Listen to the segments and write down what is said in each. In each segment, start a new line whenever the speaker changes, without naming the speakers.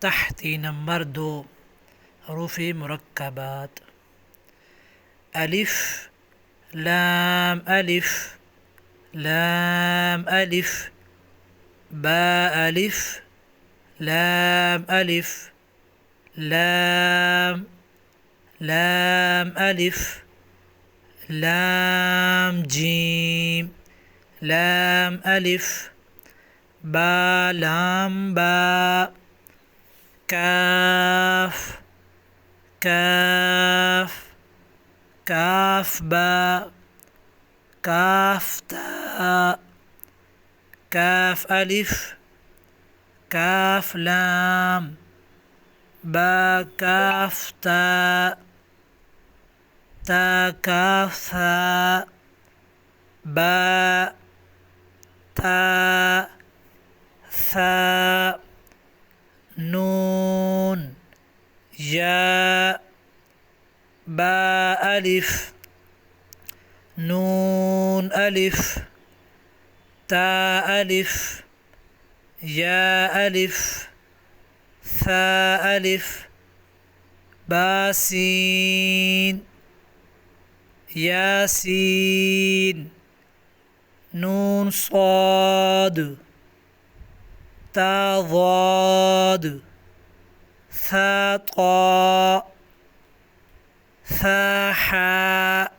تحتی number 2 حروف مرکبات الف لام الف لام الف با الف لام الف لام لام الف لام جیم لام الف با لام با کاف کاف کاف با کاف تا کاف الف کاف لام با کاف تا تا کاف ثا با تا ثا نون یا با الف نون الف تا الف یا الف ثا الف با سین یاسین نون صاد تا ضاد ثا طا ثا حاء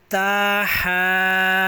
تا حاء